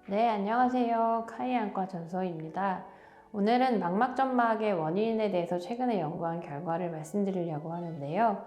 네, 안녕하세요. 카이안과 전소희입니다. 오늘은 망막점막의 원인에 대해서 최근에 연구한 결과를 말씀드리려고 하는데요.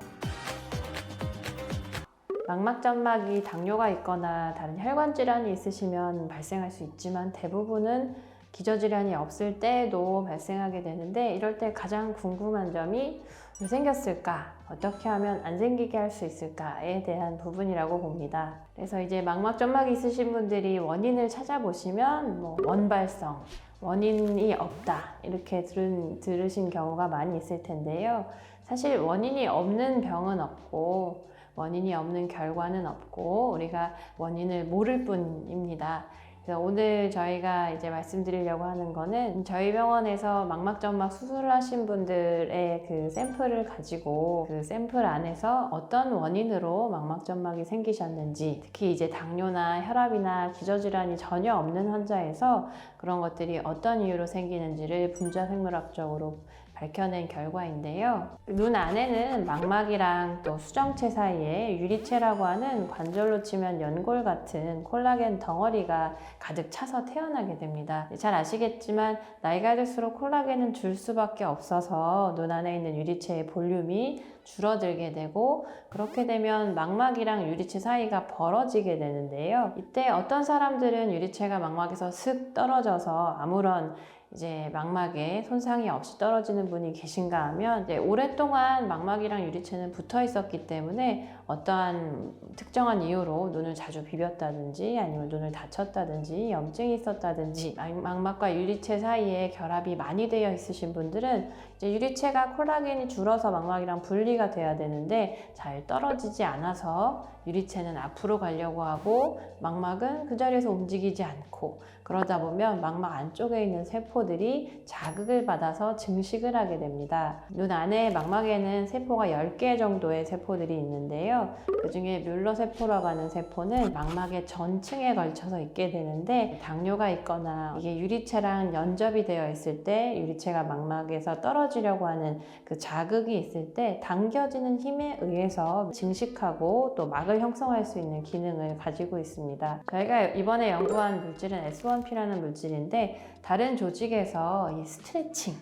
망막점막이 당뇨가 있거나 다른 혈관 질환이 있으시면 발생할 수 있지만 대부분은 기저질환이 없을 때에도 발생하게 되는데, 이럴 때 가장 궁금한 점이 왜 생겼을까? 어떻게 하면 안 생기게 할 수 있을까에 대한 부분이라고 봅니다. 그래서 이제 망막점막이 있으신 분들이 원인을 찾아보시면 원발성, 원인이 없다 이렇게 들으신 경우가 많이 있을 텐데요. 사실 원인이 없는 병은 없고 원인이 없는 결과는 없고 우리가 원인을 모를 뿐입니다. 그래서 오늘 저희가 이제 말씀드리려고 하는 거는 저희 병원에서 망막점막 수술을 하신 분들의 그 샘플을 가지고 그 샘플 안에서 어떤 원인으로 망막점막이 생기셨는지, 특히 이제 당뇨나 혈압이나 기저질환이 전혀 없는 환자에서 그런 것들이 어떤 이유로 생기는지를 분자생물학적으로 밝혀낸 결과인데요. 눈 안에는 망막이랑 또 수정체 사이에 유리체라고 하는 관절로 치면 연골 같은 콜라겐 덩어리가 가득 차서 태어나게 됩니다. 잘 아시겠지만 나이가 들수록 콜라겐은 줄 수밖에 없어서 눈 안에 있는 유리체의 볼륨이 줄어들게 되고, 그렇게 되면 망막이랑 유리체 사이가 벌어지게 되는데요. 이때 어떤 사람들은 유리체가 망막에서 슥 떨어져서 아무런 이제 망막에 손상이 없이 떨어지는 분이 계신가 하면, 이제 오랫동안 망막이랑 유리체는 붙어 있었기 때문에 어떠한 특정한 이유로 눈을 자주 비볐다든지 아니면 눈을 다쳤다든지 염증이 있었다든지 망막과 유리체 사이에 결합이 많이 되어 있으신 분들은 이제 유리체가 콜라겐이 줄어서 망막이랑 분리가 돼야 되는데 잘 떨어지지 않아서 유리체는 앞으로 가려고 하고 망막은 그 자리에서 움직이지 않고, 그러다 보면 망막 안쪽에 있는 세포들이 자극을 받아서 증식을 하게 됩니다. 눈 안에 망막에는 세포가 10개 정도의 세포들이 있는데요. 그 중에 뮬러세포라고 하는 세포는 망막의 전층에 걸쳐서 있게 되는데, 당뇨가 있거나 이게 유리체랑 연접이 되어 있을 때 유리체가 망막에서 떨어지려고 하는 그 자극이 있을 때 당겨지는 힘에 의해서 증식하고 또 막을 형성할 수 있는 기능을 가지고 있습니다. 저희가 이번에 연구한 물질은 S1P라는 물질인데, 다른 조직에서 이 스트레칭,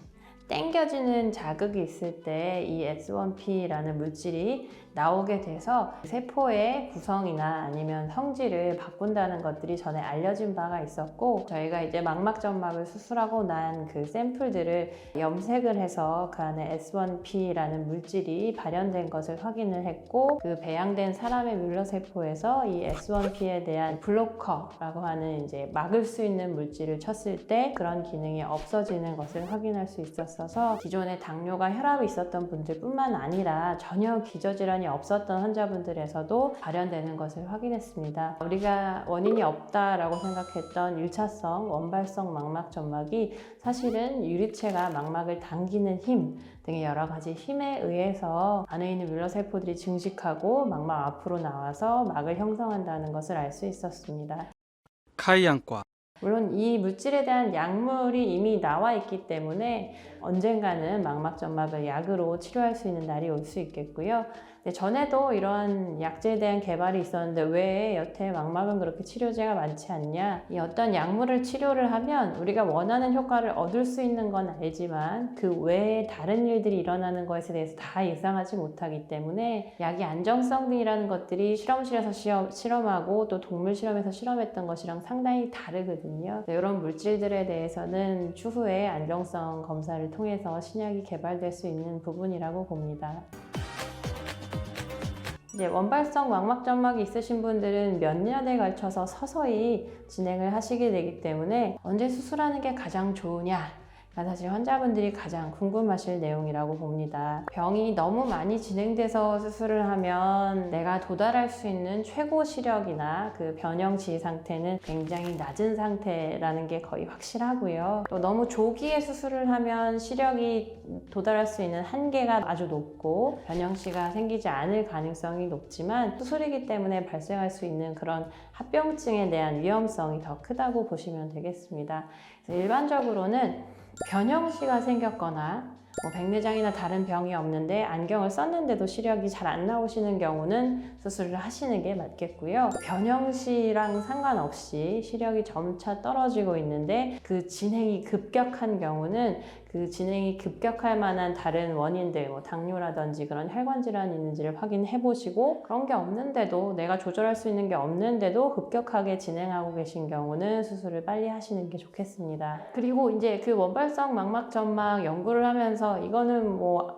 당겨지는 자극이 있을 때 이 S1P라는 물질이 나오게 돼서 세포의 구성이나 아니면 성질을 바꾼다는 것들이 전에 알려진 바가 있었고, 저희가 이제 망막점막을 수술하고 난 그 샘플들을 염색을 해서 그 안에 S1P라는 물질이 발현된 것을 확인을 했고, 그 배양된 사람의 뮬러세포에서 이 S1P에 대한 블로커라고 하는 이제 막을 수 있는 물질을 쳤을 때 그런 기능이 없어지는 것을 확인할 수 있었어서, 기존에 당뇨가 혈압이 있었던 분들뿐만 아니라 전혀 기저질환이 없었던 환자분들에서도 발현되는 것을 확인했습니다. 우리가 원인이 없다라고 생각했던 1차성 원발성 망막점막이 사실은 유리체가 망막을 당기는 힘 등의 여러 가지 힘에 의해서 안에 있는 뮬러세포들이 증식하고 망막 앞으로 나와서 막을 형성한다는 것을 알 수 있었습니다. 카이안과 물론 이 물질에 대한 약물이 이미 나와 있기 때문에 언젠가는 망막점막을 약으로 치료할 수 있는 날이 올 수 있겠고요. 전에도 이러한 약제에 대한 개발이 있었는데 왜 여태 망막은 그렇게 치료제가 많지 않냐? 이 어떤 약물을 치료를 하면 우리가 원하는 효과를 얻을 수 있는 건 알지만 그 외에 다른 일들이 일어나는 것에 대해서 다 예상하지 못하기 때문에 약의 안정성 등이라는 것들이 실험실에서 실험하고 또 동물 실험에서 실험했던 것이랑 상당히 다르거든요. 이런 물질들에 대해서는 추후에 안정성 검사를 통해서 신약이 개발될 수 있는 부분이라고 봅니다. 이제 원발성 망막점막이 있으신 분들은 몇 년에 걸쳐서 서서히 진행을 하시게 되기 때문에 언제 수술하는 게 가장 좋으냐? 사실 환자분들이 가장 궁금하실 내용이라고 봅니다. 병이 너무 많이 진행돼서 수술을 하면 내가 도달할 수 있는 최고 시력이나 그 변형 지위 상태는 굉장히 낮은 상태라는 게 거의 확실하고요. 또 너무 조기에 수술을 하면 시력이 도달할 수 있는 한계가 아주 높고 변형시가 생기지 않을 가능성이 높지만, 수술이기 때문에 발생할 수 있는 그런 합병증에 대한 위험성이 더 크다고 보시면 되겠습니다. 그래서 일반적으로는 변형시가 생겼거나 백내장이나 다른 병이 없는데 안경을 썼는데도 시력이 잘 안 나오시는 경우는 수술을 하시는 게 맞겠고요. 변형시랑 상관없이 시력이 점차 떨어지고 있는데 그 진행이 급격한 경우는 그 진행이 급격할 만한 다른 원인들, 당뇨라든지 그런 혈관 질환이 있는지를 확인해 보시고, 그런 게 없는데도, 내가 조절할 수 있는 게 없는데도 급격하게 진행하고 계신 경우는 수술을 빨리 하시는 게 좋겠습니다. 그리고 이제 그 원발성 망막점막 연구를 하면서 이거는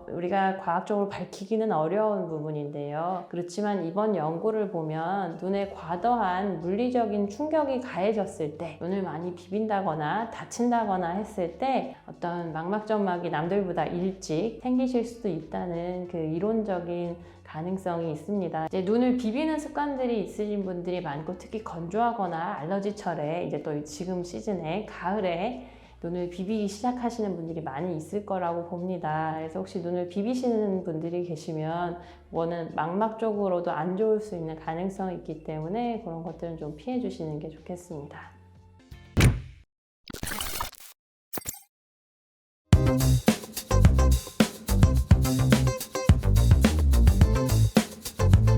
우리가 과학적으로 밝히기는 어려운 부분인데요. 그렇지만 이번 연구를 보면 눈에 과도한 물리적인 충격이 가해졌을 때, 눈을 많이 비빈다거나 다친다거나 했을 때 어떤 망막점막이 남들보다 일찍 생기실 수도 있다는 그 이론적인 가능성이 있습니다. 이제 눈을 비비는 습관들이 있으신 분들이 많고, 특히 건조하거나 알러지철에, 이제 또 지금 시즌에 가을에 눈을 비비기 시작하시는 분들이 많이 있을 거라고 봅니다. 그래서 혹시 눈을 비비시는 분들이 계시면 그거는 망막 쪽으로도 안 좋을 수 있는 가능성이 있기 때문에 그런 것들은 좀 피해 주시는 게 좋겠습니다.